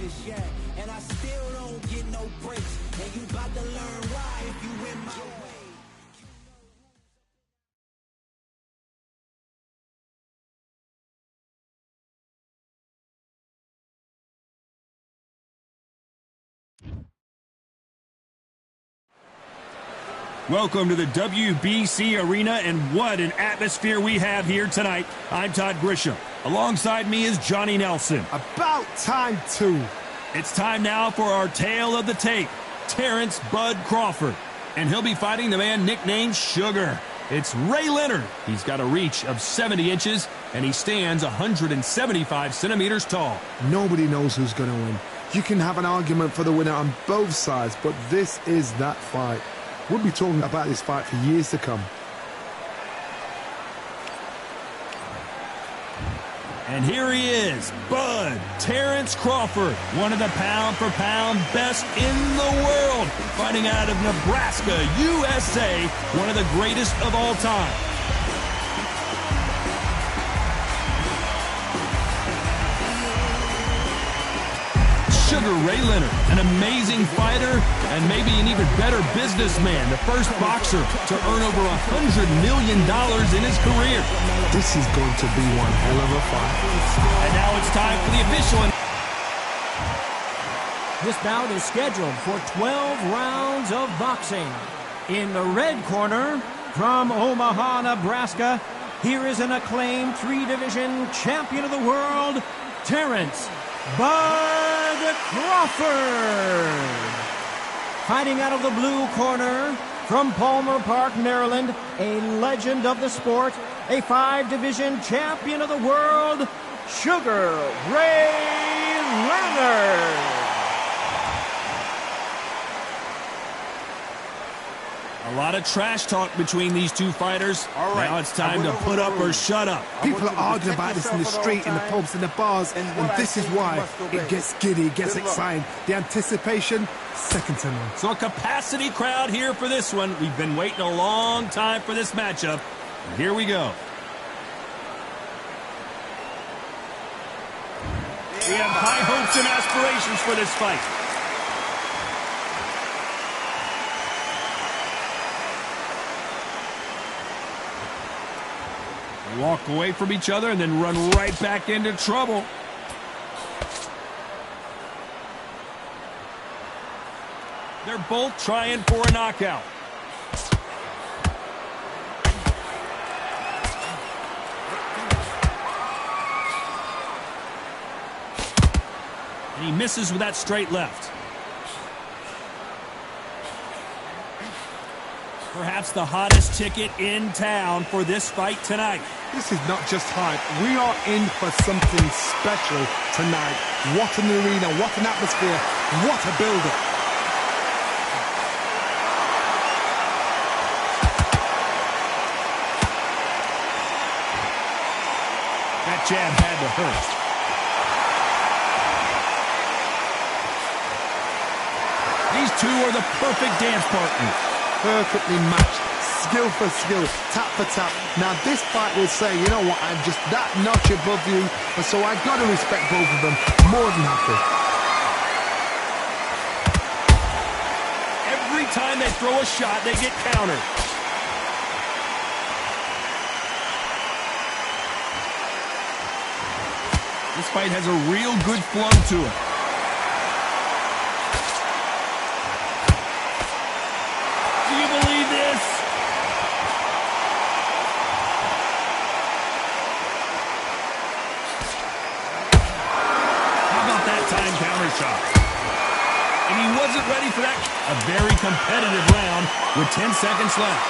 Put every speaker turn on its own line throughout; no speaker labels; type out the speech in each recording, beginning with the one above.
greatest yet, and I still don't get no breaks. And you about to learn why if you in my way.
Welcome to the WBC Arena, and what an atmosphere we have here tonight. I'm Todd Grisham. Alongside me is Johnny Nelson.
About time, too.
It's time now for our tale of the tape, Terrence Bud Crawford. And he'll be fighting the man nicknamed Sugar. It's Ray Leonard. He's got a reach of 70 inches, and he stands 175 centimeters tall.
Nobody knows who's going to win. You can have an argument for the winner on both sides, but this is that fight. We'll be talking about this fight for years to come.
And here he is, Bud Terrence Crawford, one of the pound-for-pound best in the world, fighting out of Nebraska, USA, one of the greatest of all time. Sugar Ray Leonard, an amazing fighter and maybe an even better businessman, the first boxer to earn over $100 million in his career.
This is going to be one hell of a fight.
And now it's time for the official.
This bout is scheduled for 12 rounds of boxing. In the red corner, from Omaha, Nebraska, here is an acclaimed three-division champion of the world, Terrence Bud Crawford. Fighting out of the blue corner, from Palmer Park, Maryland, a legend of the sport, a five-division champion of the world, Sugar Ray Leonard.
A lot of trash talk between these two fighters. All right. Now it's time to put up or shut up.
People are arguing about this in the street, in the pubs, in the bars, and this is why it gets giddy, it gets exciting. The anticipation, second to none.
So a capacity crowd here for this one. We've been waiting a long time for this matchup. And here we go. We have high hopes and aspirations for this fight. Walk away from each other and then run right back into trouble. They're both trying for a knockout. And he misses with that straight left. Perhaps the hottest ticket in town for this fight tonight.
This is not just hype. We are in for something special tonight. What an arena, what an atmosphere, what a build-up.
That jab had to hurt. These two are the perfect dance partners.
Perfectly matched, skill for skill, tap for tap. Now this fight will say, you know what, I'm just that notch above you, and so I've got to respect both of them. More than happy.
Every time they throw a shot, they get countered. This fight has a real good flow to it. Shot. And he wasn't ready for that. A very competitive round with 10 seconds left.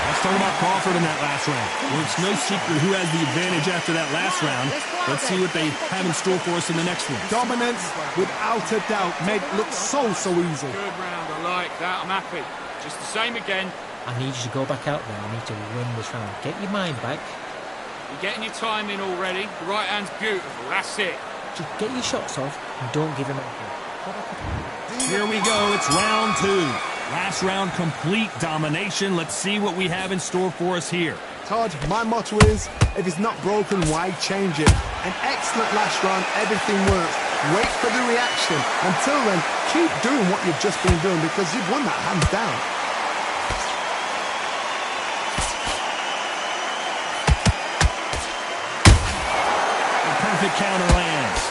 Let's talk about Crawford in that last round. Well, it's no secret who has the advantage after that last round. Let's see what they have in store for us in the next one.
Dominance, without a doubt, made it look so easy.
Good round, I like that. I'm happy. Just the same again.
I need you to go back out there. I need to win this round. Get your mind back.
You're getting your time in already. The right hand's beautiful. That's it.
Just get your shots off and don't give him anything.
Here we go. It's round two. Last round, complete domination. Let's see what we have in store for us here.
Todd, my motto is, if it's not broken, why change it? An excellent last round, everything works. Wait for the reaction. Until then, keep doing what you've just been doing because you've won that hands down.
The perfect counter lands.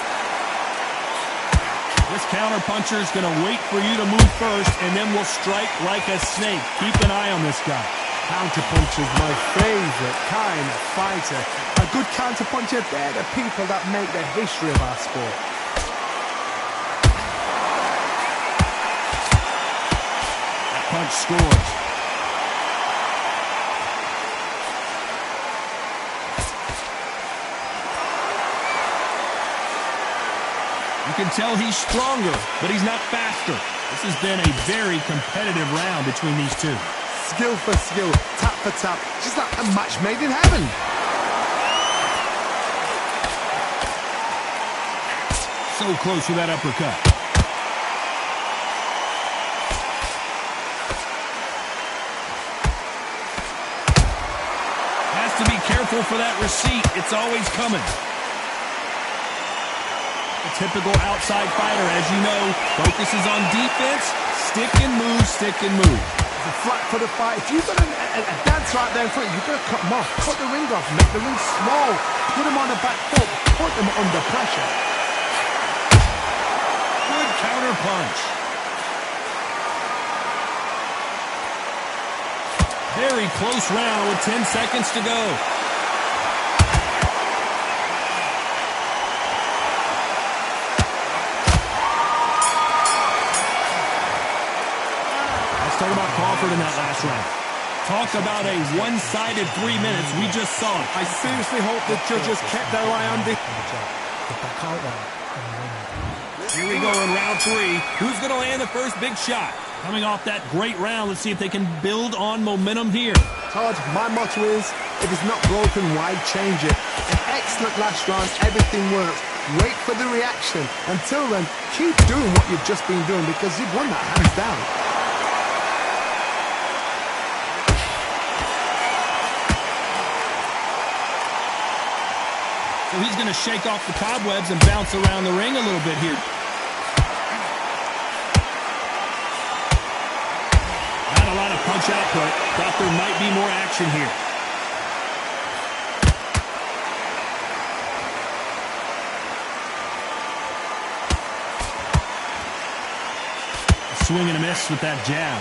This counter puncher is going to wait for you to move first, and then will strike like a snake. Keep an eye on this guy.
Counterpuncher's my favourite kind of fighter. A good counterpuncher, they're the people that make the history of our sport.
That punch scores. You can tell he's stronger, but he's not faster. This has been a very competitive round between these two.
Skill for skill, tap for tap, just like a match made in heaven.
So close with that uppercut. Has to be careful for that receipt. It's always coming. A typical outside fighter, as you know, focuses on defense, stick and move, stick and move.
A flat for the fight. If you've got a dance right there in front, you've got to cut them off. Cut the ring off, make the ring small. Put them on the back foot, put them under pressure.
Good counter punch. Very close round with 10 seconds to go. Talk about Crawford in that last round. Talk about a one-sided 3 minutes. We just saw it.
I seriously hope the judges kept their eye on this.
The back out there.
Here we go in round 3. Who's going to land the first big shot? Coming off that great round, let's see if they can build on momentum here.
Todd, my motto is, if it's not broken, why change it? An excellent last round, everything works. Wait for the reaction. Until then, keep doing what you've just been doing because you've won that hands down.
So he's going to shake off the cobwebs and bounce around the ring a little bit here. Not a lot of punch output. Thought there might be more action here. A swing and a miss with that jab.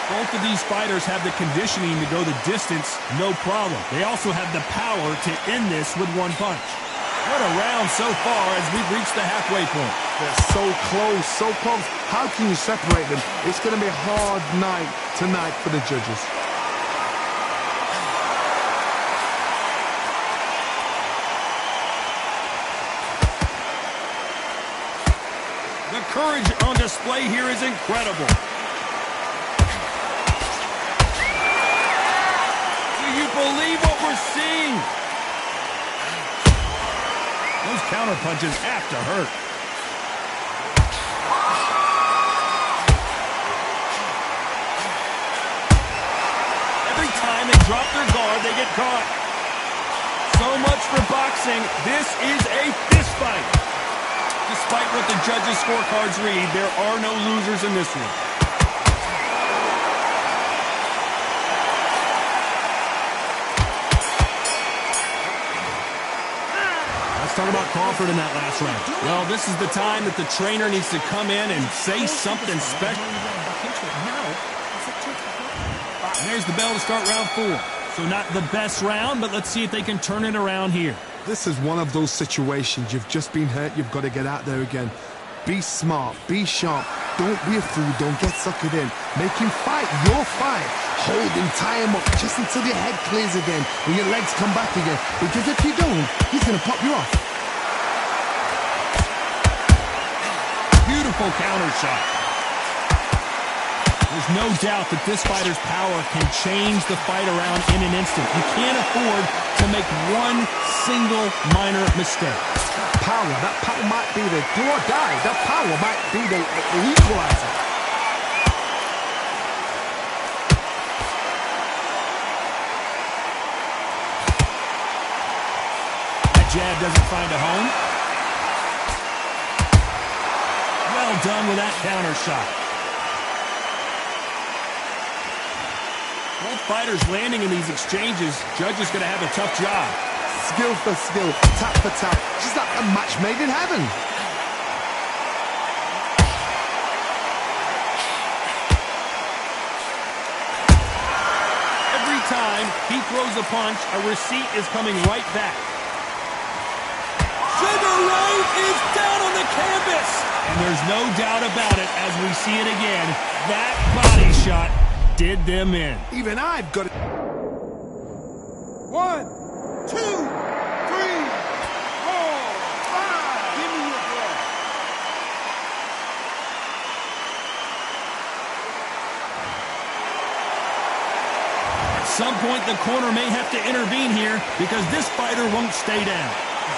Both of these fighters have the conditioning to go the distance, no problem. They also have the power to end this with one punch. What a round so far as we've reached the halfway point.
They're so close, so close. How can you separate them? It's going to be a hard night tonight for the judges.
The courage on display here is incredible. Believe what we're seeing. Those counter punches have to hurt. Every time they drop their guard, they get caught. So much for boxing. This is a fist fight. Despite what the judges' scorecards read, there are no losers in this one. Talk about Crawford in that last round. Well, this is the time that the trainer needs to come in and say something special. And there's the bell to start round 4. So not the best round, but let's see if they can turn it around here.
This is one of those situations. You've just been hurt. You've got to get out there again. Be smart. Be sharp. Don't be a fool. Don't get suckered in. Make him fight your fight. Hold him, tie him up just until your head clears again and your legs come back again. Because if you don't, he's going to pop you off.
Beautiful counter shot. There's no doubt that this fighter's power can change the fight around in an instant. You can't afford to make one single minor mistake.
That power might be the do or die. That power might be the equalizer.
That jab doesn't find a home. Well done with that counter shot. Both fighters landing in these exchanges. Judge is going to have a tough job.
Skill for skill, tap for tap, just like a match made in heaven.
Every time he throws a punch, a receipt is coming right back. Sugar Ray is down on the canvas! And there's no doubt about it as we see it again. That body shot did them in.
Even I've got it.
1, 2, 3, 4, 5. Give me your breath.
At some point, the corner may have to intervene here because this fighter won't stay down.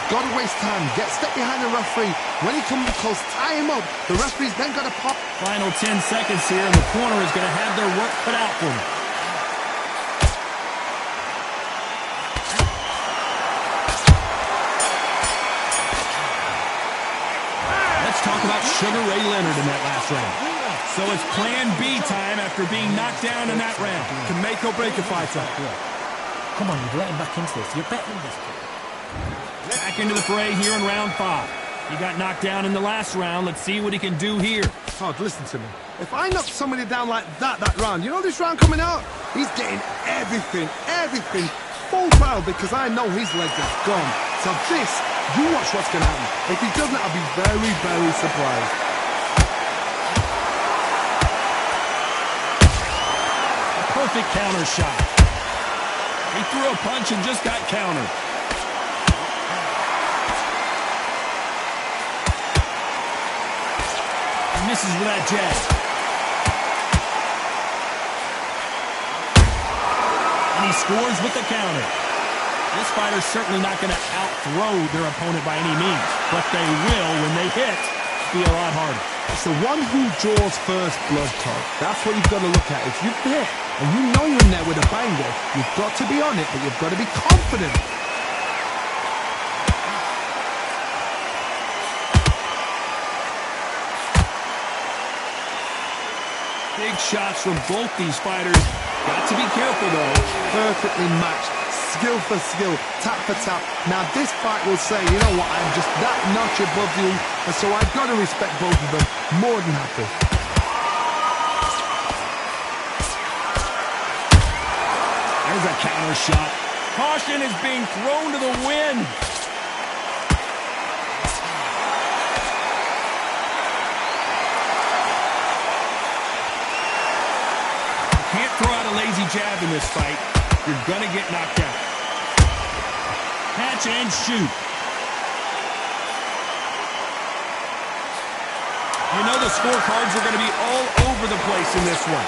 Got to waste time. Get step behind the referee. When he comes close, tie him up. The referee's then got to pop.
Final 10 seconds here, and the corner is going to have their work cut out for them. Let's talk about Sugar Ray Leonard in that last round. So it's plan B time after being knocked down in that round.
Can make or break a fighter.
Come on, you've let him back into this. You're better than this kid.
Back into the fray here in round 5. He got knocked down in the last round. Let's see what he can do here.
Todd, listen to me. If I knock somebody down like that round, you know this round coming out? He's getting everything, full barrel because I know his legs are gone. So this, you watch what's going to happen. If he doesn't, I'll be very, very surprised.
A perfect counter shot. He threw a punch and just got countered. Misses with that jab. And he scores with the counter. This fighter's certainly not going to out-throw their opponent by any means, but they will, when they hit, be a lot harder.
It's the one who draws first blood, Todd. That's what you've got to look at. If you've hit and you know you're in there with a banger, you've got to be on it, but you've got to be confident.
Big shots from both these fighters. Got to be careful, though.
Perfectly matched. Skill for skill. Tap for tap. Now, this fight will say, you know what, I'm just that notch above you, and so I've got to respect both of them. More than happy.
There's a counter shot. Caution is being thrown to the wind. Can't throw out a lazy jab in this fight. You're going to get knocked out. Catch and shoot. You know the scorecards are going to be all over the place in this one.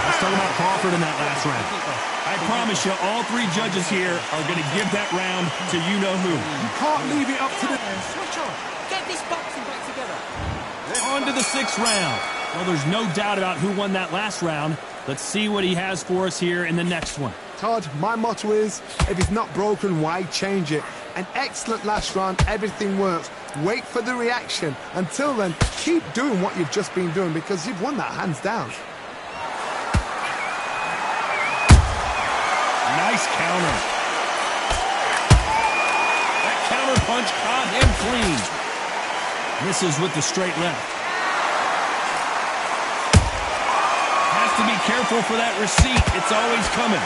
Let's talk about Crawford in that last round. I promise you, all three judges here are going to give that round to you-know-who.
You can't leave it up to the...
Switch on. Get this boxing back together.
On to the 6th round. Well, there's no doubt about who won that last round. Let's see what he has for us here in the next one.
Todd, my motto is, if it's not broken, why change it? An excellent last round, everything works. Wait for the reaction. Until then, keep doing what you've just been doing because you've won that hands down.
Nice counter. That counter punch caught him clean. Misses with the straight left. Has to be careful for that receipt. It's always coming.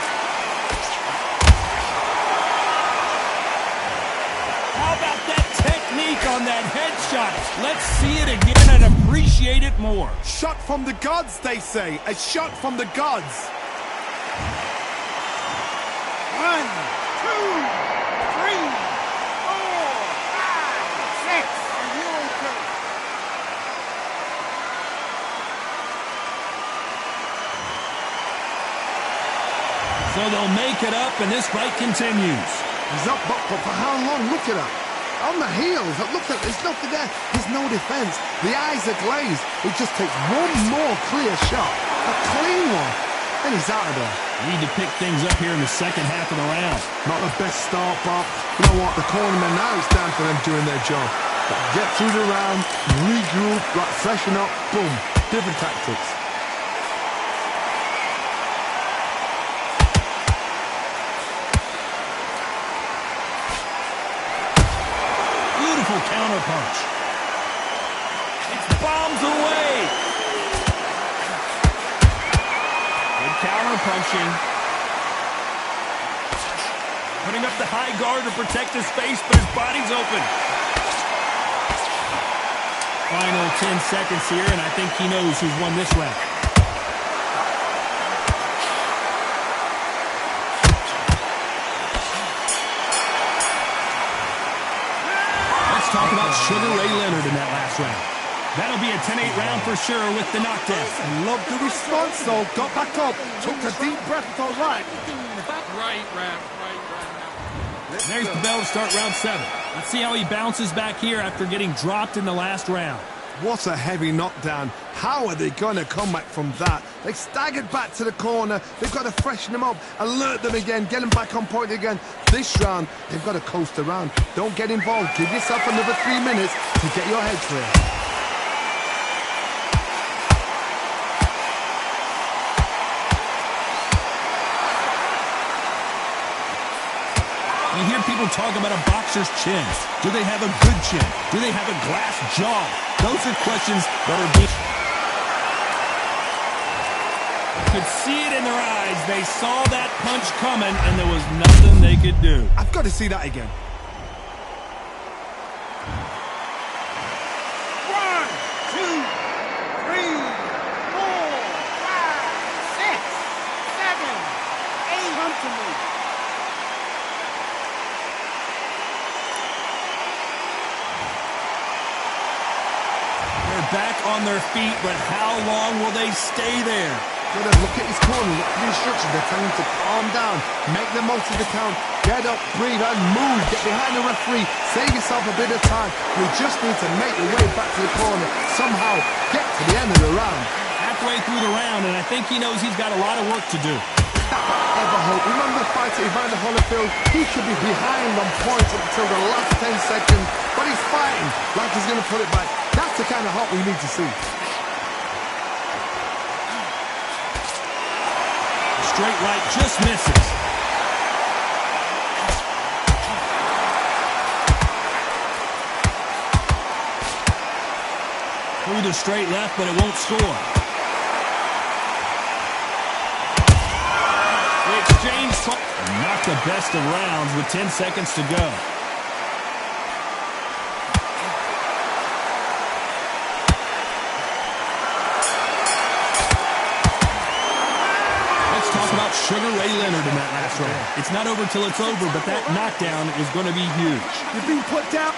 How about that technique on that headshot? Let's see it again and appreciate it more.
Shot from the gods, they say. A shot from the gods.
1, 2, 3, 4, 5, 6. Are you okay?
So they'll make it up, and this fight continues.
He's up, but for how long? Look at that. On the heels, look at, there's nothing there. There's no defense. The eyes are glazed. It just takes one more clear shot, a clean one, and he's out of there.
Need to pick things up here in the second half of the round.
Not the best start, but you know what? The cornermen, now it's time for them doing their job. Get through the round, regroup, like freshen up, boom, different tactics.
Counter punch. It's bombs away. Good counter punching. Putting up the high guard to protect his face, but his body's open. Final 10 seconds here, and I think he knows who's won this round. Talk about Sugar Ray Leonard in that last round. That'll be a 10-8 round for sure with the knockdown.
I love the response, though. Got back up, took a deep breath, all right.
Great round, great round.
There's the bell to start round 7. Let's see how he bounces back here after getting dropped in the last round.
What a heavy knockdown. How are they going to come back from that? They staggered back to the corner. They've got to freshen them up, alert them again, get them back on point again. This round, they've got to coast around. Don't get involved. Give yourself another 3 minutes to get your head clear.
You hear people talk about a boxer's chin. Do they have a good chin? Do they have a glass jaw? Those are questions that are being... You could see it in their eyes. They saw that punch coming, and there was nothing they could do.
I've got to see that again.
1, 2, 3, 4, 5, 6, 7, 8. Come to me.
Back on their feet, but how long will they stay there?
Gotta look at his corner, look at the instructions. They're telling him to calm down, make the most of the count, get up, breathe, and move. Get behind the referee, save yourself a bit of time. You just need to make your way back to the corner, somehow get to the end of the round.
Halfway through the round, and I think he knows he's got a lot of work to do.
Ever hope. Remember the fight at Evander Holyfield? He could be behind on points until the last 10 seconds, but he's fighting like he's going to put it back. That's the kind of hope we need to see.
Straight right just misses. Through the straight left, but it won't score. Exchange, not the best of rounds with 10 seconds to go. Let's talk about Sugar Ray Leonard in that last round. It's not over till it's over, but that knockdown is going to be huge.
You're being put down.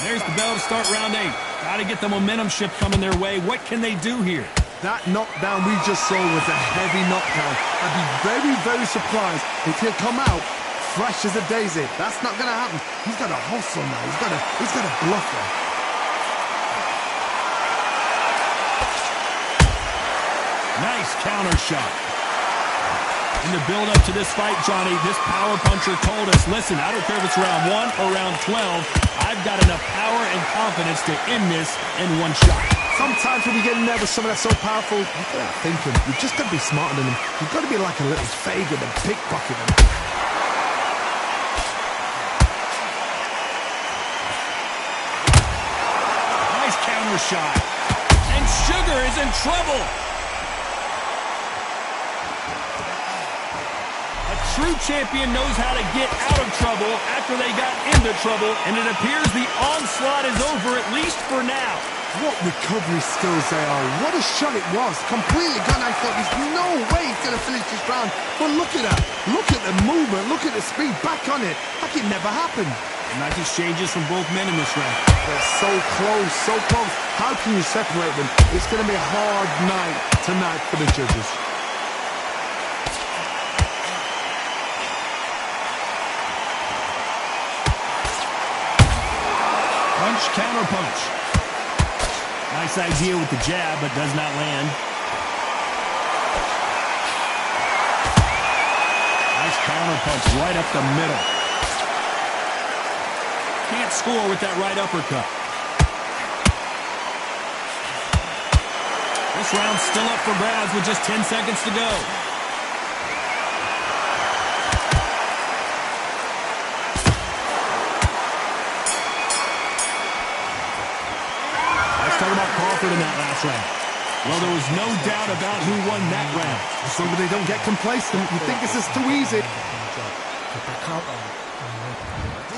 There's the bell to start round 8. Got to get the momentum shift coming their way. What can they do here?
That knockdown we just saw was a heavy knockdown. I'd be very, very surprised if he'll come out fresh as a daisy. That's not going to happen. He's got to hustle now. He's got to bluff her.
Nice counter shot. In the build-up to this fight, Johnny, this power puncher told us, listen, I don't care if it's round 1 or round 12, I've got enough power and confidence to end this in one shot.
Sometimes when you get in there with someone that's so powerful, you've got to think him. You've just got to be smarter than him. You've got to be like a little Fagin and pickpocket him.
Nice counter shot. And Sugar is in trouble. A true champion knows how to get out of trouble after they got into trouble, and it appears the onslaught is over, at least for now.
What recovery skills they are. What a shot it was. Completely gone. I thought there's no way he's going to finish this round. But look at that. Look at the movement. Look at the speed. Back on it. Like it never happened.
Nice exchanges from both men in this round.
They're so close, so close. How can you separate them? It's going to be a hard night tonight for the judges.
punch, counter punch. Nice idea with the jab, but does not land. Nice counter punch right up the middle. Can't score with that right uppercut. This round's still up for grabs with just 10 seconds to go. Let's talk about Crawford in that last round. Well, there was no doubt about who won that round.
Somebody don't get complacent. You think this is too easy.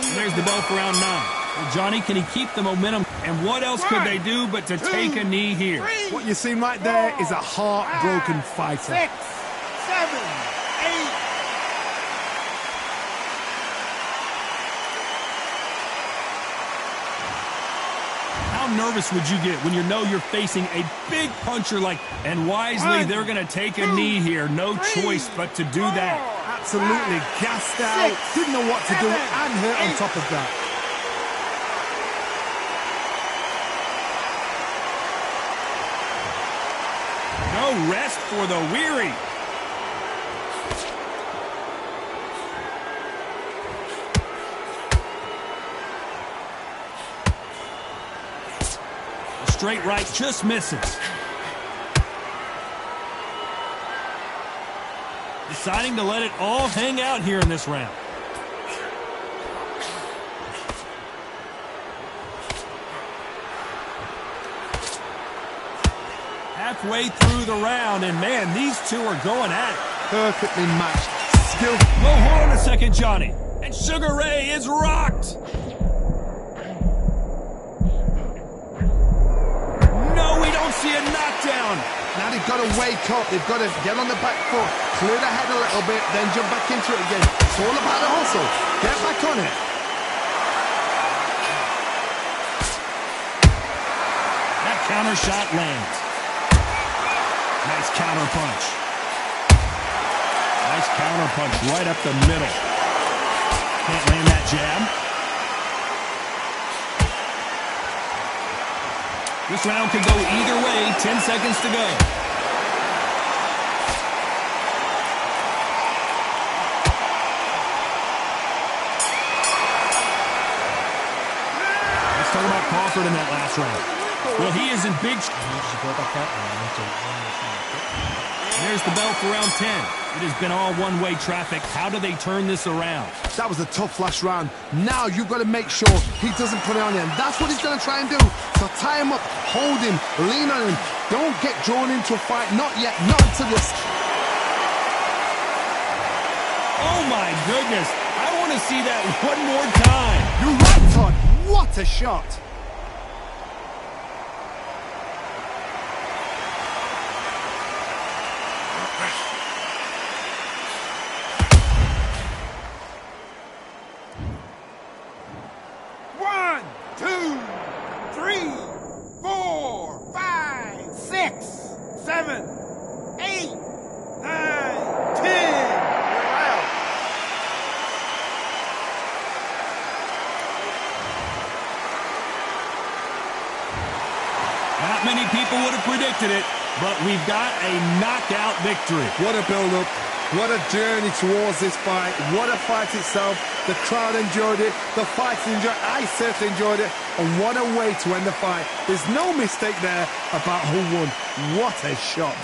And there's the bell for round 9. Well, Johnny, can he keep the momentum? And what else could they do but to take a knee here?
What you're seeing right there is a heartbroken fighter.
6, 7, 8.
How nervous would you get when you know you're facing a big puncher like, and wisely, they're going to take a knee here. No choice but to do that.
Absolutely gassed out. Didn't know what to do and hurt on top of that.
No rest for the weary. The straight right just misses. Deciding to let it all hang out here in this round. Halfway through the round, and man, these two are going at it.
Perfectly matched. Skill.
Well, hold on a second, Johnny. And Sugar Ray is rocked. No, we don't see a knockdown.
Now they've got to wake up. They've got to get on the back foot, clear the head a little bit, then jump back into it again. It's all about the hustle. Get back on it.
That counter shot lands. Nice counter punch. Nice counter punch right up the middle. Can't land that jab. This round could go either way. 10 seconds to go. Let's talk about Crawford in that last round. Well, he is in big... There's the bell for round 10. It has been all one-way traffic. How do they turn this around?
That was a tough last round. Now you've got to make sure he doesn't put it on him. That's what he's going to try and do. So tie him up, hold him, lean on him. Don't get drawn into a fight. Not yet. Not until this.
Oh, my goodness. I want to see that one more time.
You're right, Todd. What a shot.
Not many people would have predicted it, but we've got a knockout victory.
What a build-up. What a journey towards this fight. What a fight itself. The crowd enjoyed it. The fighters enjoyed it. I certainly enjoyed it. And what a way to end the fight. There's no mistake there about who won. What a shot.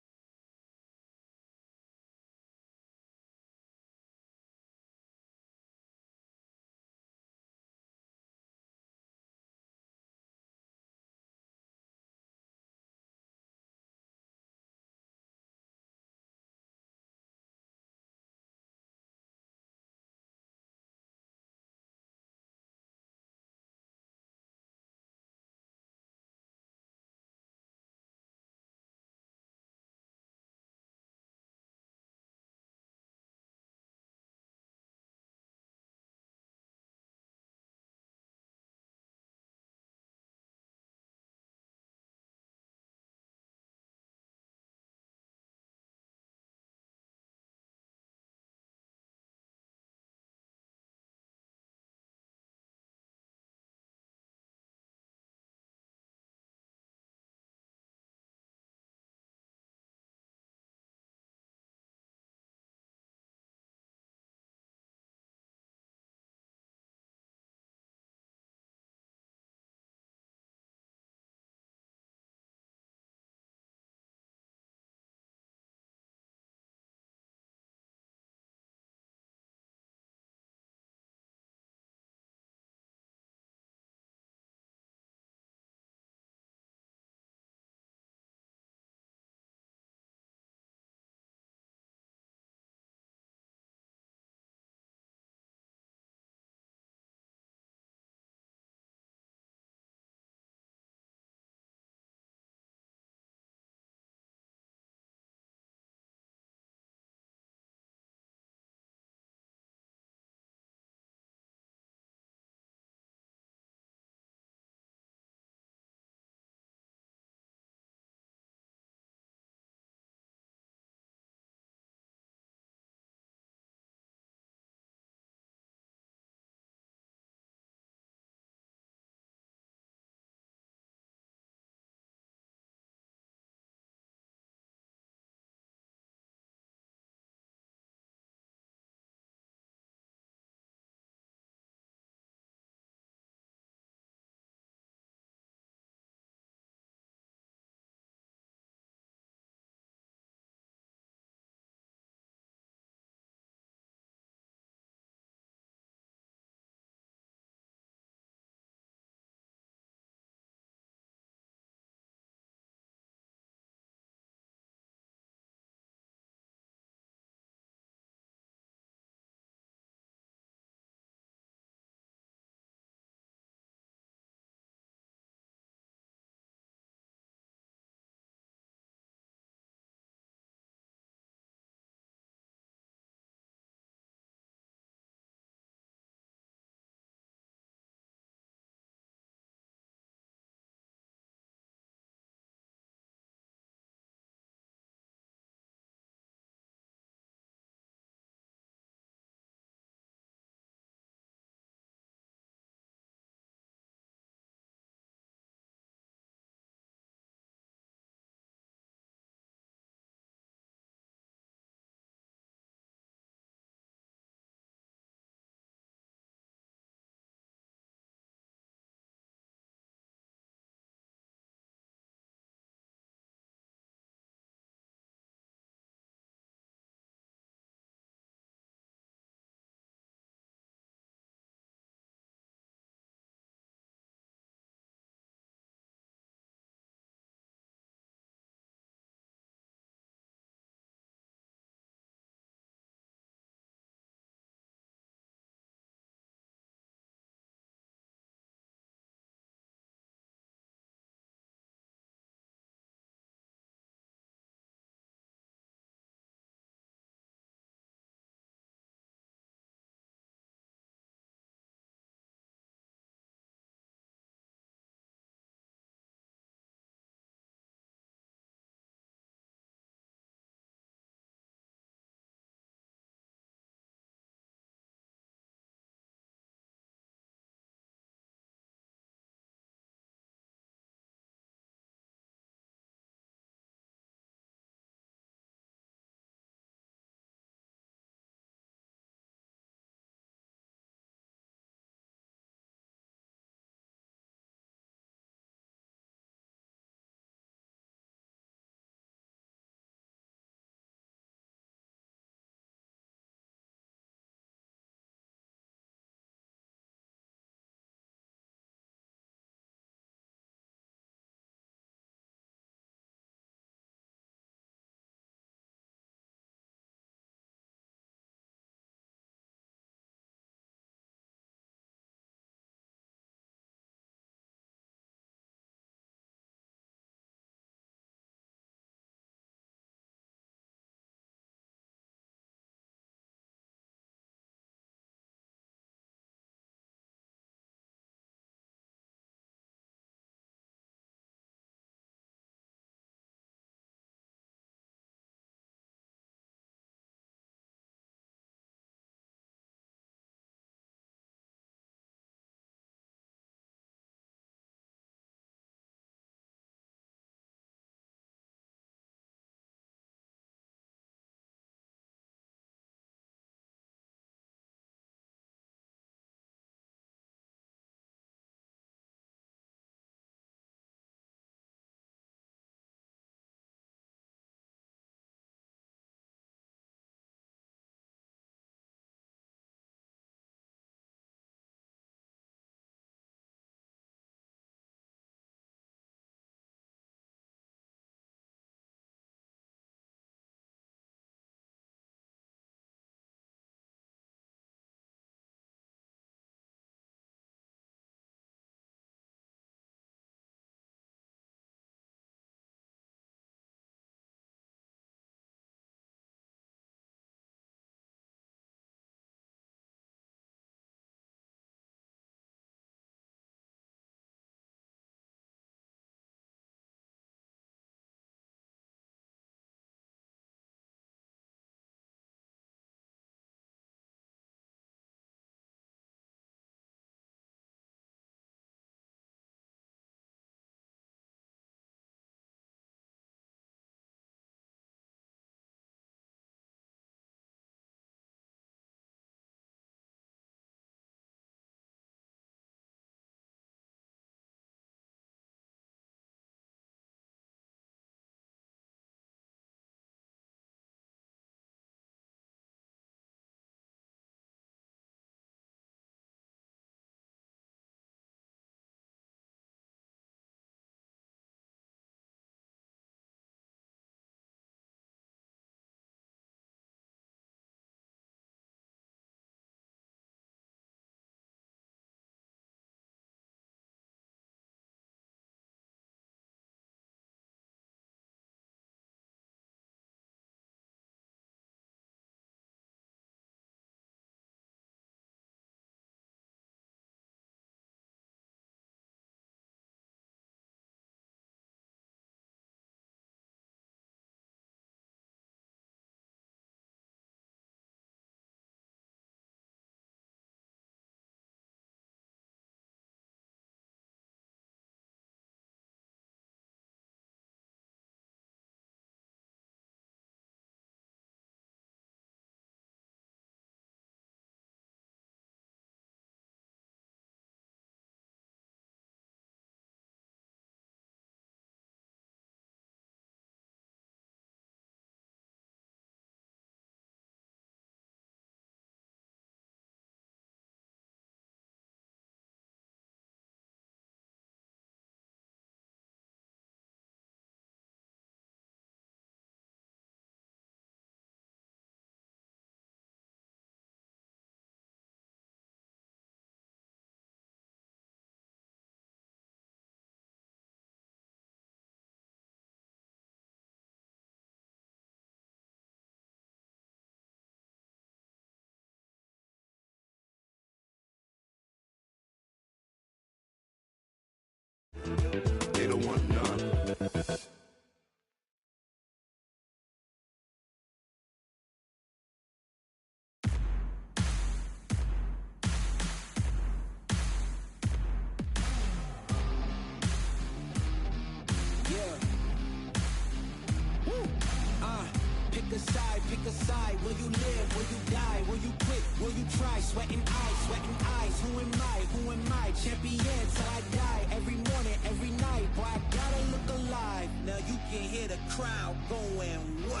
a side, pick a side. Will you live? Will you die? Will you quit? Will you try? Sweating eyes. Who am I? Who am I? Champion till I die. Every morning, every night. Boy, I gotta look alive. Now you can hear the crowd going wow.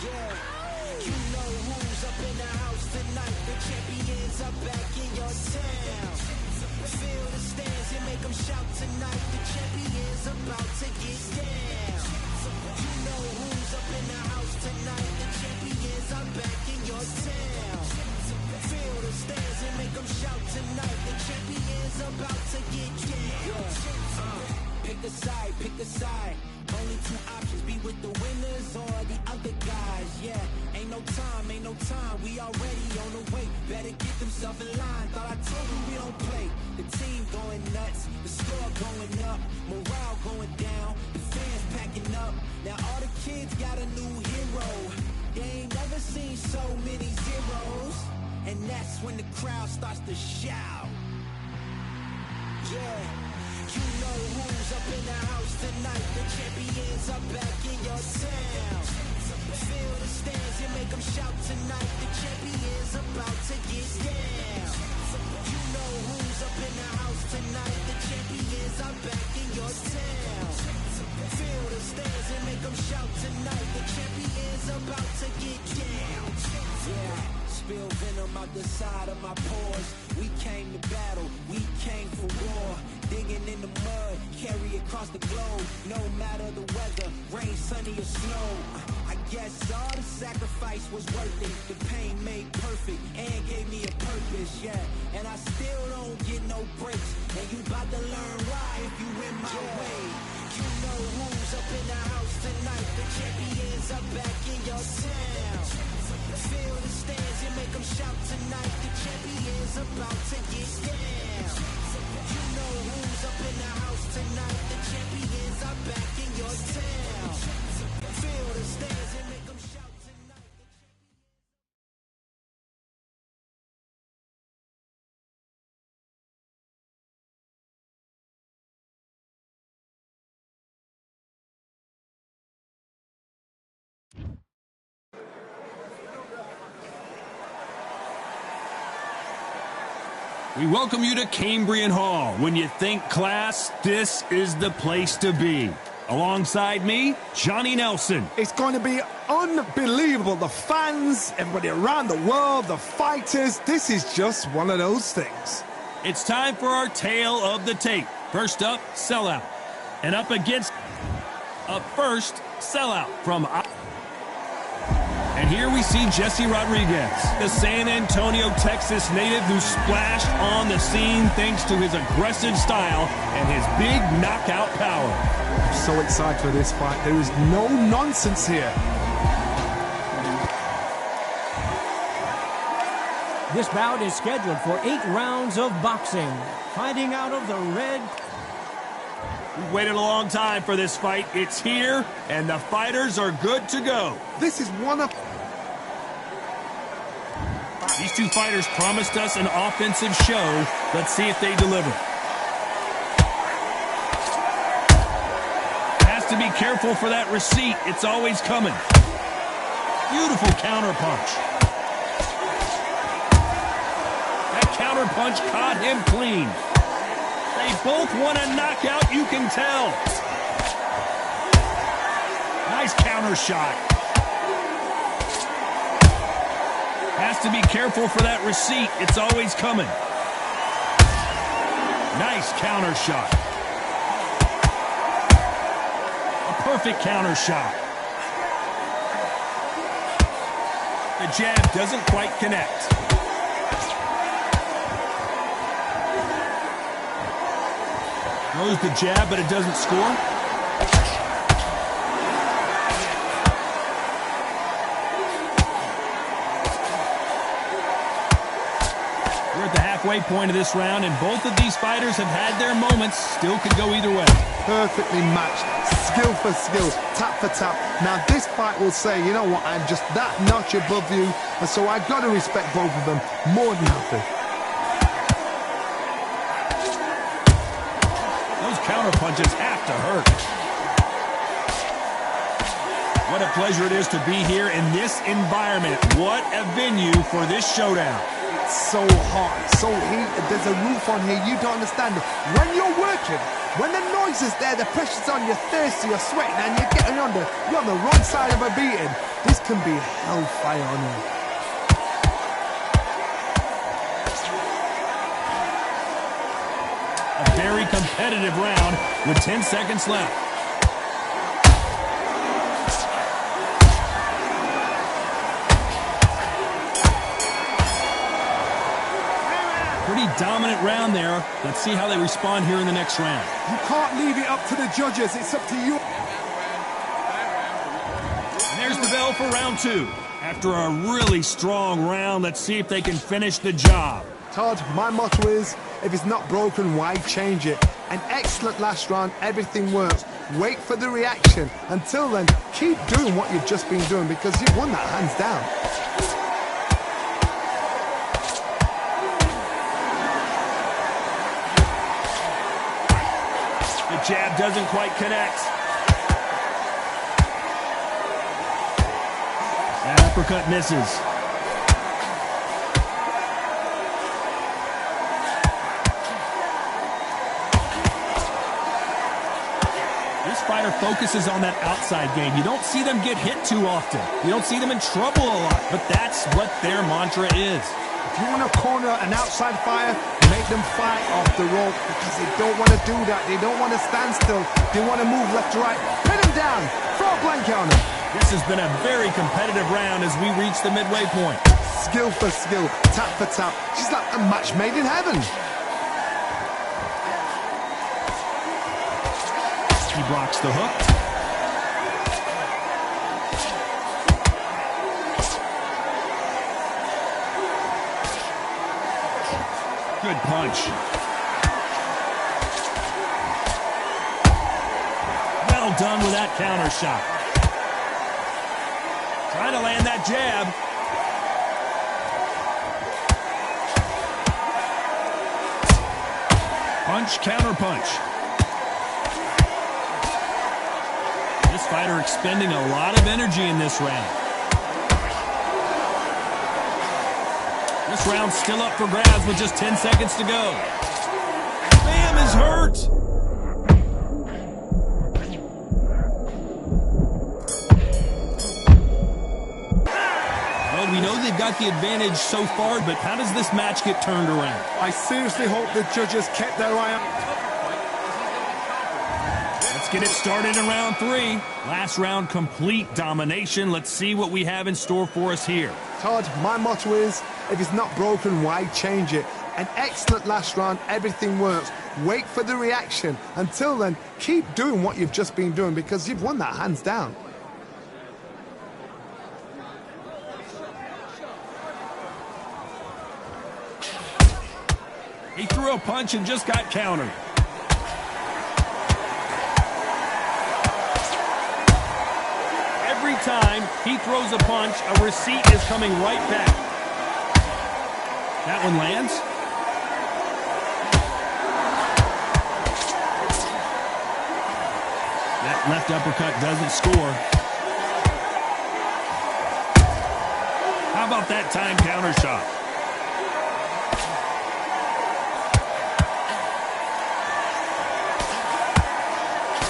Yeah. You know who's up in the house tonight. The champions are back in your town. Feel the stands and make them shout tonight. The champions about to get down. You know who's up in the house tonight. The champions are back in your town. Feel the stands and make them shout tonight. The champions about to get down. Pick a side, pick a side. Only two options, be with the winners or the other guys. Yeah, ain't no time, we already on the way. Better get themselves in line, thought I told you we don't play. The team going nuts, the score going up, morale going down, the fans packing up. Now all the kids got a new hero. They ain't never seen so many zeros. And that's when the crowd starts to shout. Yeah. You know who's up in the house tonight. The champions are back in your town. Feel the stands and make them shout tonight. The champions about to get down. You know who's up in the house tonight. The champions are back in your town. Feel the stands and make them shout tonight. The champions about to get down. Yeah. Spill venom out the side of my pores. We came to battle, we came for war. Digging in the mud, carry across the globe. No matter the weather, rain, sunny or snow. I guess all the sacrifice was worth it. The pain made perfect and gave me a purpose, yeah. And I still don't get no breaks. And you about to learn why if you in my way. You know who's up in the house tonight. The champions are back in your town. Feel the stands and make them shout tonight. The champions about to get down. You know who's up in the house tonight. The champions are back in your town. Feel the stands and make them shout tonight.
We welcome you to Cambrian Hall. When you think class, this is the place to be. Alongside me, Johnny Nelson.
It's going to be unbelievable. The fans, everybody around the world, the fighters. This is just one of those things.
It's time for our tale of the tape. First up, Sellout. And up first, Sellout from... And here we see Jesse Rodriguez, the San Antonio, Texas native who splashed on the scene thanks to his aggressive style and his big knockout power.
I'm so excited for this fight. There is no nonsense here.
This bout is scheduled for 8 rounds of boxing. Fighting out of the red...
We've waited a long time for this fight. It's here, and the fighters are good to go.
This is one of...
These two fighters promised us an offensive show. Let's see if they deliver. Has to be careful for that receipt. It's always coming. Beautiful counter punch. That counter punch caught him clean. They both want a knockout, you can tell. Nice counter shot. Has to be careful for that receipt. It's always coming. Nice counter shot. A perfect counter shot. The jab doesn't quite connect. Throws the jab, but it doesn't score. We're at the halfway point of this round, and both of these fighters have had their moments. Still could go either way.
Perfectly matched, skill for skill, tap for tap. Now this fight will say, you know what, I'm just that notch above you, and so I've got to respect both of them more than happy. Those
counter punches have to hurt. What a pleasure it is to be here in this environment. What a venue for this showdown.
It's so hot, so heated. There's a roof on here. You don't understand. When you're working, when the noise is there, the pressure's on, you're thirsty, you're sweating, and you're getting you're on the wrong side of a beating. This can be hellfire on you.
A very competitive round with 10 seconds left. Pretty dominant round there. Let's see how they respond here in the next round.
You can't leave it up to the judges. It's up to you.
And there's the bell for round 2. After a really strong round, let's see if they can finish the job.
Todd, my motto is, if it's not broken, why change it? An excellent last round, everything works. Wait for the reaction. Until then, keep doing what you've just been doing because you've won that hands down.
The jab doesn't quite connect. That uppercut misses. This fighter focuses on that outside game. You don't see them get hit too often. You don't see them in trouble a lot, but that's what their mantra is.
If you want to corner an outside fighter, make them fight off the rope because they don't want to do that. They don't want to stand still. They want to move left to right. Pin them down. Throw a blanket on them.
This has been a very competitive round as we reach the midway point.
Skill for skill, tap for tap. She's like a match made in heaven.
He blocks the hook. Good punch. Well done with that counter shot. Trying to land that jab. Punch, counter punch. This fighter expending a lot of energy in this round. This round's still up for grabs with just 10 seconds to go. Bam is hurt. Well, we know they've got the advantage so far, but how does this match get turned around?
I seriously hope the judges kept their eye on.
Let's get it started in round 3. Last round, complete domination. Let's see what we have in store for us here.
Todd, my motto is, if it's not broken, why change it? An excellent last round, everything works. Wait for the reaction. Until then, keep doing what you've just been doing because you've won that hands down.
He threw a punch and just got countered. Every time he throws a punch, a receipt is coming right back. That one lands. That left uppercut doesn't score. How about that time counter shot?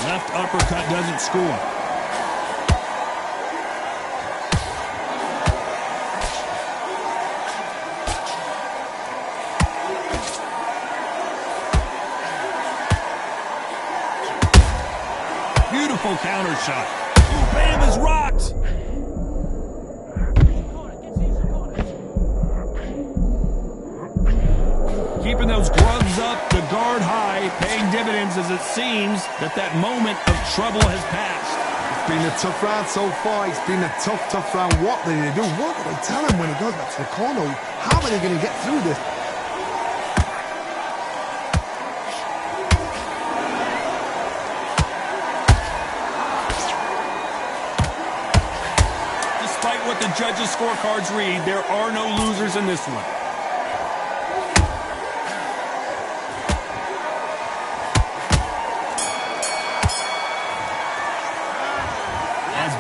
Left uppercut doesn't score. Beautiful counter shot. Ooh, Bam is rocked. Keeping those gloves up, the guard high, paying dividends as it seems that moment of trouble has passed.
It's been a tough round so far. It's been a tough round. What do they do? What do they tell him when he goes back to the corner? How are they going to get through this?
Despite what the judges' scorecards read, there are no losers in this one.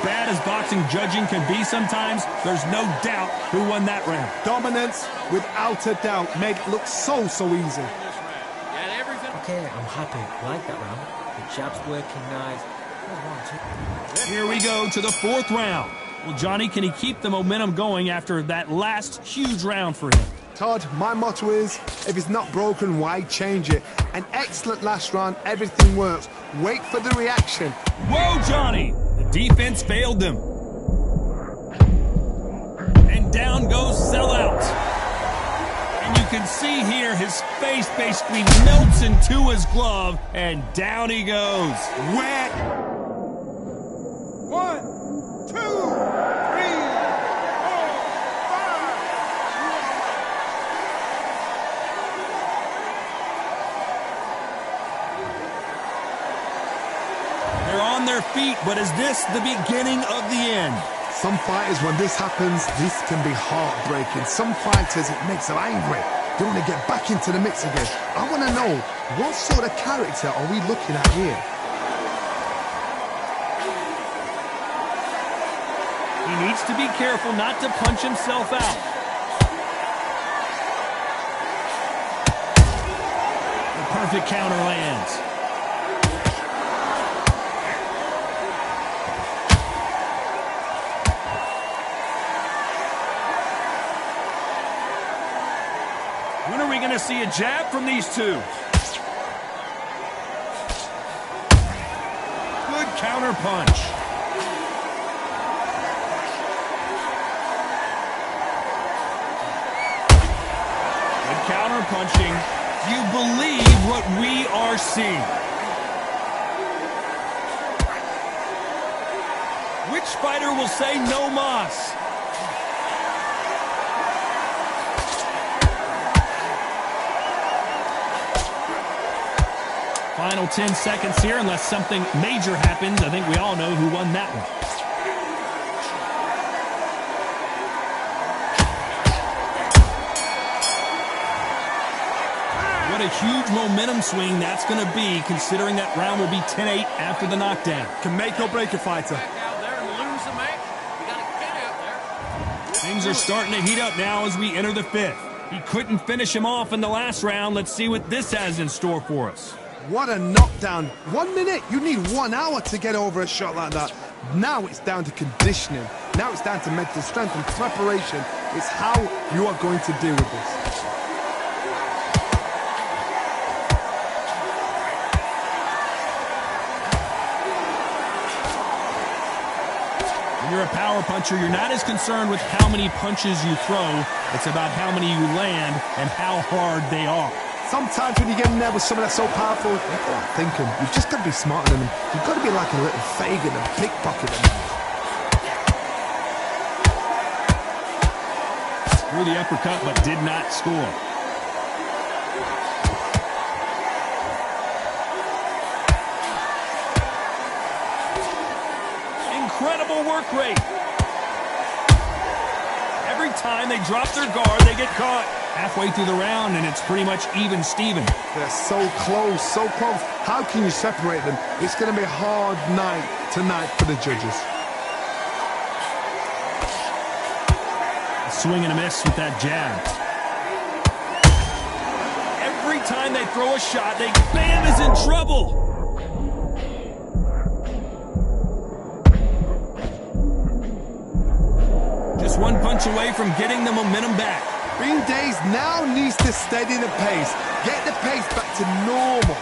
bad as boxing judging can be sometimes, there's no doubt who won that round.
Dominance, without a doubt, made it look so easy.
Okay, I'm happy. I like that round. The jab's working nice.
Here we go to the fourth round. Well, Johnny, can he keep the momentum going after that last huge round for him?
Todd, my motto is, if it's not broken, why change it? An excellent last round, everything works. Wait for the reaction.
Whoa, Johnny! The defense failed them. And down goes Sellout. And you can see here his face basically melts into his glove, and down he goes.
Where?
1, 2, 3, 4, 5.
They're on their feet, but is this the beginning of the end?
Some fighters, when this happens, this can be heartbreaking. Some fighters, it makes them angry. They want to get back into the mix again. I want to know, what sort of character are we looking at here?
He needs to be careful not to punch himself out. The perfect counter lands. When are we going to see a jab from these two? Good counter punch. Good counter punching. You believe what we are seeing. Which fighter will say no mas? Final 10 seconds here, unless something major happens. I think we all know who won that one. What a huge momentum swing that's going to be, considering that round will be 10-8 after the knockdown.
Can make or break a fighter.
Things are starting to heat up now as we enter the fifth. He couldn't finish him off in the last round. Let's see what this has in store for us.
What a knockdown. 1 minute, you need 1 hour to get over a shot like that. Now it's down to conditioning. Now it's down to mental strength and preparation. It's how you are going to deal with this.
When you're a power puncher, you're not as concerned with how many punches you throw. It's about how many you land and how hard they are.
Sometimes when you get in there with someone that's so powerful, you're not thinking. You've just got to be smarter than them. You've got to be like a little Fagin and pickpocket them.
Threw the uppercut, but did not score. Incredible work rate. Every time they drop their guard, they get caught. Halfway through the round, and it's pretty much even Steven.
They're so close, so close. How can you separate them? It's going to be a hard night tonight for the judges.
A swing and a miss with that jab. Every time they throw a shot, Bam is in trouble. Just one punch away from getting the momentum back.
Bean Days now needs to steady the pace. Get the pace back to normal.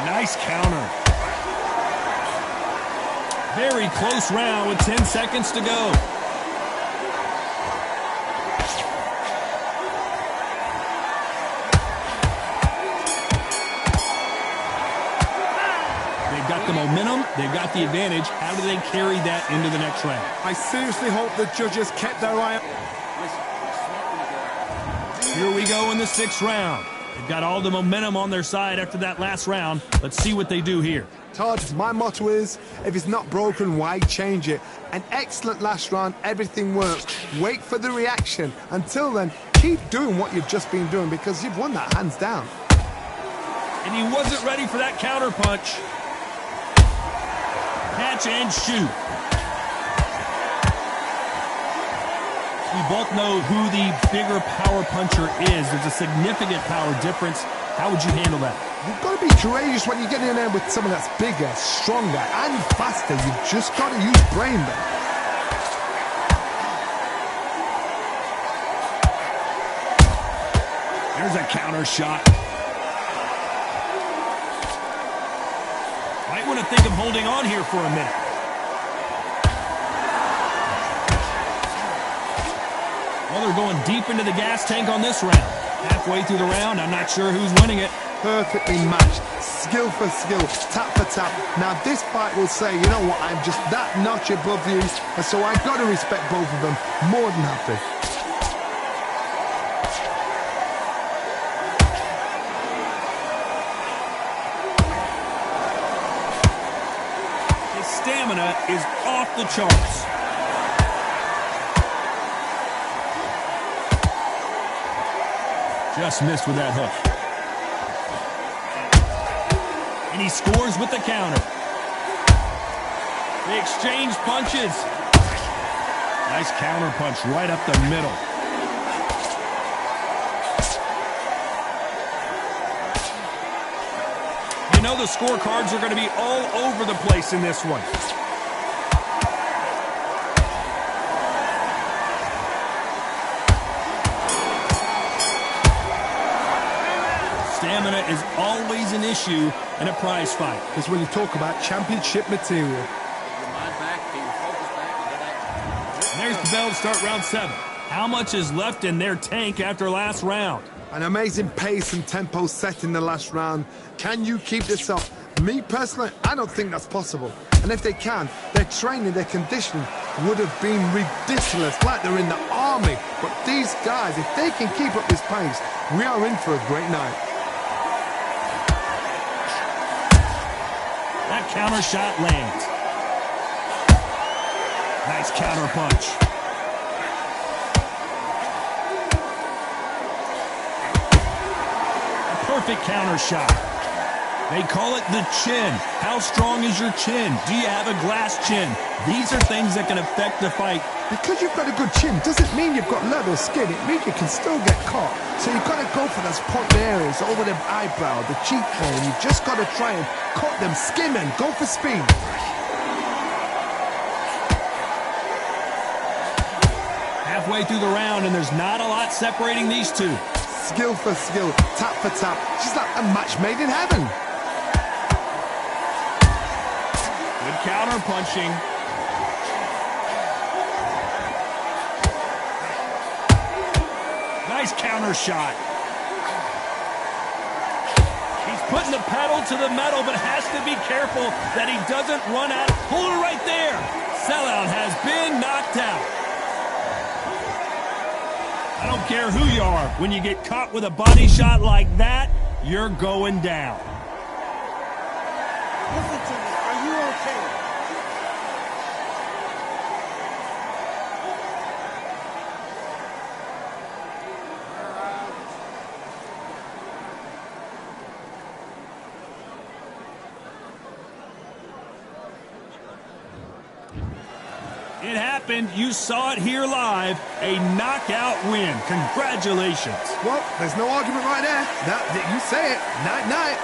Nice counter. Very close round with 10 seconds to go. They've got the momentum, they've got the advantage. How do they carry that into the next round?
I seriously hope the judges kept their eye on.
Here we go in the 6th round. They've got all the momentum on their side after that last round. Let's see what they do here.
Todd, my motto is, if it's not broken, why change it? An excellent last round, everything works. Wait for the reaction. Until then, Keep doing what you've just been doing because you've won that hands down.
And he wasn't ready for that counter punch. Catch and shoot. We both know who the bigger power puncher is. There's a significant power difference. How would you handle that?
You've got to be courageous when you get in there with someone that's bigger, stronger, and faster. You've just got to use brain there.
There's a counter shot. Might want to think of holding on here for a minute. Well, they're going deep into the gas tank on this round. Halfway through the round, I'm not sure who's winning it.
Perfectly matched, skill for skill, tap for tap. Now this fight will say, you know what, I'm just that notch above you, and so I've got to respect both of them. More than happy.
His stamina is off the charts. Just missed with that hook. And he scores with the counter. They exchange punches. Nice counter punch right up the middle. You know the scorecards are going to be all over the place in this one. Stamina is always an issue in a prize fight.
Because when you talk about championship material.
And there's the bell to start round 7. How much is left in their tank after last round?
An amazing pace and tempo set in the last round. Can you keep this up? Me personally, I don't think that's possible. And if they can, their training, their conditioning would have been ridiculous, like they're in the army. But these guys, if they can keep up this pace, we are in for a great night.
That counter shot lands. Nice counter punch. A perfect counter shot. They call it the chin. How strong is your chin? Do you have a glass chin? These are things that can affect the fight.
Because you've got a good chin doesn't mean you've got leather skin. It means you can still get caught. So you've got to go for those point areas over the eyebrow, the cheekbone. You've just got to try and cut them, skim and go for speed.
Halfway through the round, and there's not a lot separating these two.
Skill for skill, tap for tap. Just like a match made in heaven.
Good counter punching. Nice counter shot. He's putting the pedal to the metal, but has to be careful that he doesn't run out. Hold it right there. Sellout has been knocked out. I don't care who you are. When you get caught with a body shot like that, you're going down.
Listen to me. Are you okay?
It happened. You saw it here live. A knockout win. Congratulations.
Well, there's no argument right there. You say it. Night-night.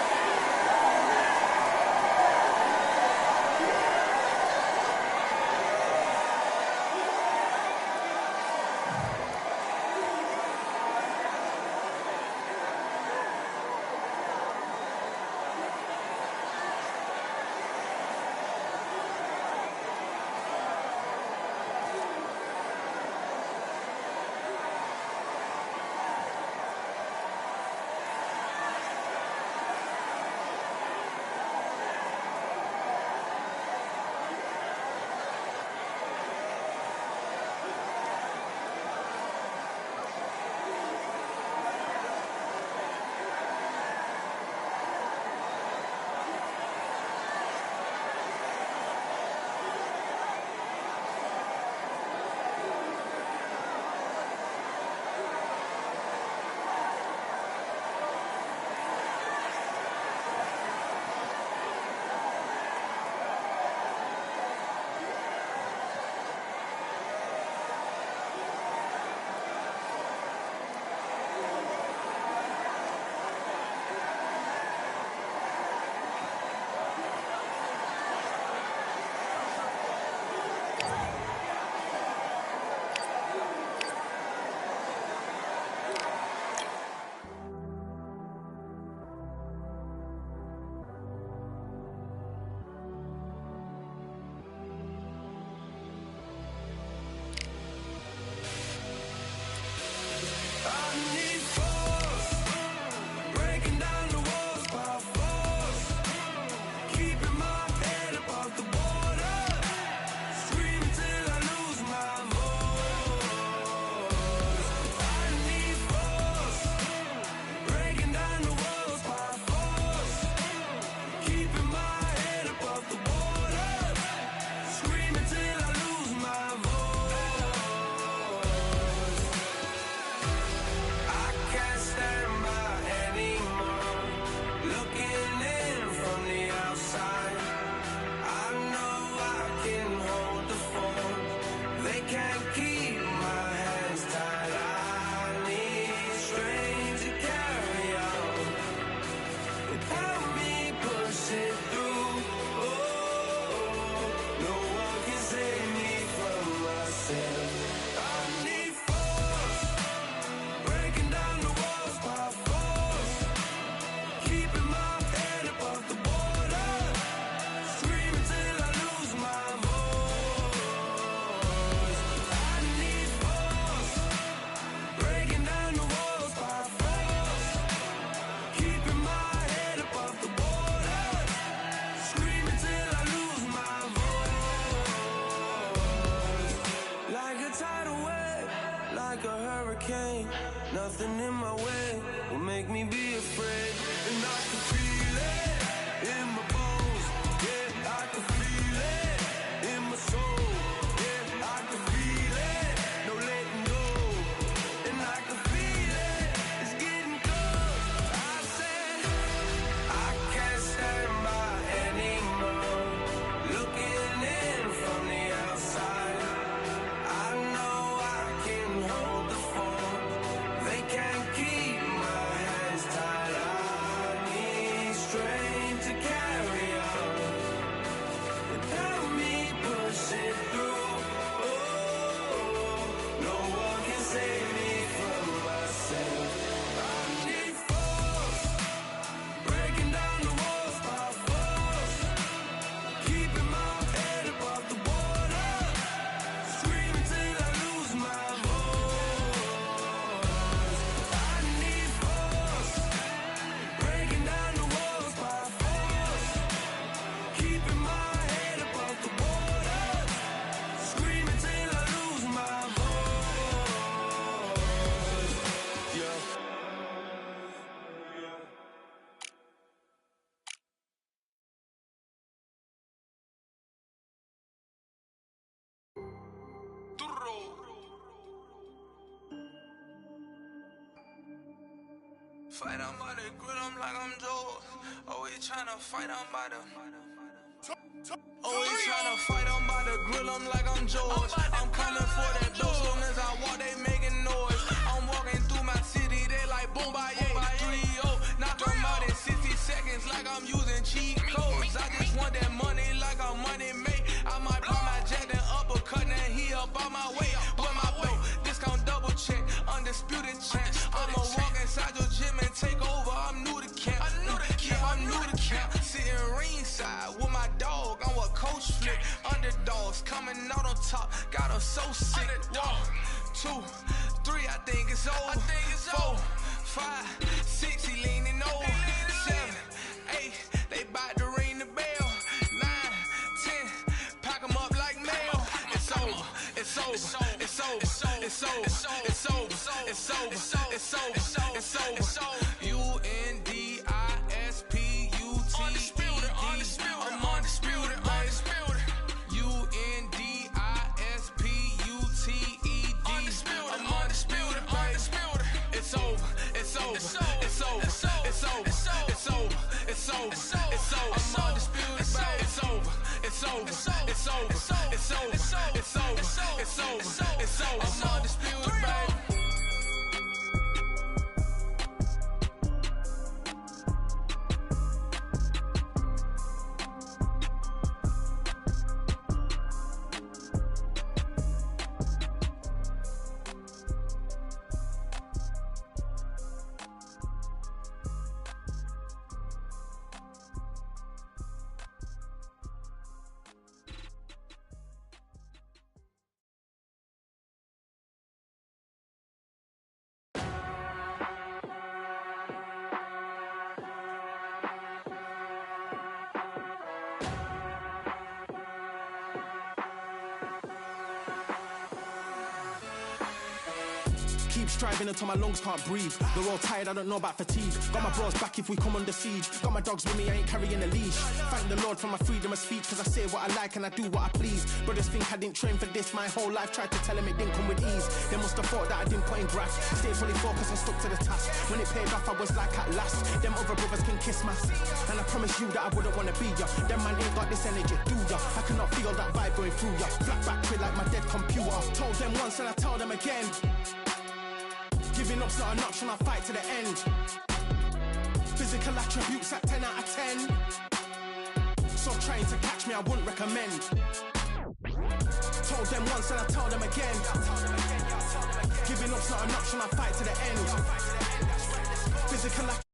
a hurricane. Nothing in my way will make me be afraid. And I can feel it in my bones. Yeah, I can feel it in my soul. Yeah, I can feel it, no letting go. And I can feel it, it's getting close. I said I can't stand by anymore. Looking in from the outside, I know I can hold the phone. They can't keep my hands tied. I need strength to carry on without me pushing through. Oh, no one can save me from myself. I need force, breaking down the walls by force, keeping my head above the water, screaming till I lose my voice. I need force, breaking down the walls by force, keeping my head above the water, screaming till I lose my voice. Yeah. Fight on by the grill, I'm like I'm Joe. Always tryna fight on by the. Always tryna fight on by the grill, I'm like I'm George. I'm coming for that dough, soon as I walk, they making noise. I'm walking through my city, they like boom, bye, 3-0. Knock them out in 60 seconds, like I'm using cheat codes. I just want that money, like I'm money made. I might pop my jack, then uppercut, then he up on my way. With my belt, discount double check, undisputed champ. I'ma walk inside your gym and take over. I'm new to camp. Yeah, I'm new to camp. Sitting ringside with my dog on what coach flick. Underdogs coming out on top, got them so sick. 1, 2, 3, I think it's over. 4, 5, 6, he leaning over. 7, 8, they bout to ring the bell. 9, 10, pack them up like mail. It's over, it's over, it's over, it's over, it's over, it's over, it's over, it's over, it's over. UNDISPUTED. I'm undisputed, undisputed. UNDISPUTED. I'm undisputed, undisputed. It's over, it's over, it's over, it's over, it's over, it's over, it's over, it's over. I'm undisputed, baby. It's over, it's over, it's over, it's over, it's over, it's over, it's over. I'm undisputed, baby.
Keep striving until my lungs can't breathe. They're all tired, I don't know about fatigue. Got my bros back if we come under siege. Got my dogs with me, I ain't carrying a leash. Thank the Lord for my freedom of speech, cause I say what I like and I do what I please. Brothers think I didn't train for this my whole life. Tried to tell them it didn't come with ease. They must have thought that I didn't put in graft. Stayed fully focused and stuck to the task. When it paid off, I was like at last. Them other brothers can kiss my ass. And I promise you that I wouldn't wanna be ya. Them man ain't got this energy, do ya? I cannot feel that vibe going through ya. Flat back quick like my dead computer. Told them once and I tell them again. Giving up's not an option, I'll fight to the end. Physical attributes at 10 out of 10. So trying to catch me, I wouldn't recommend. Told them once and I tell them again. Giving up's not an option, I'll fight to the end. Physical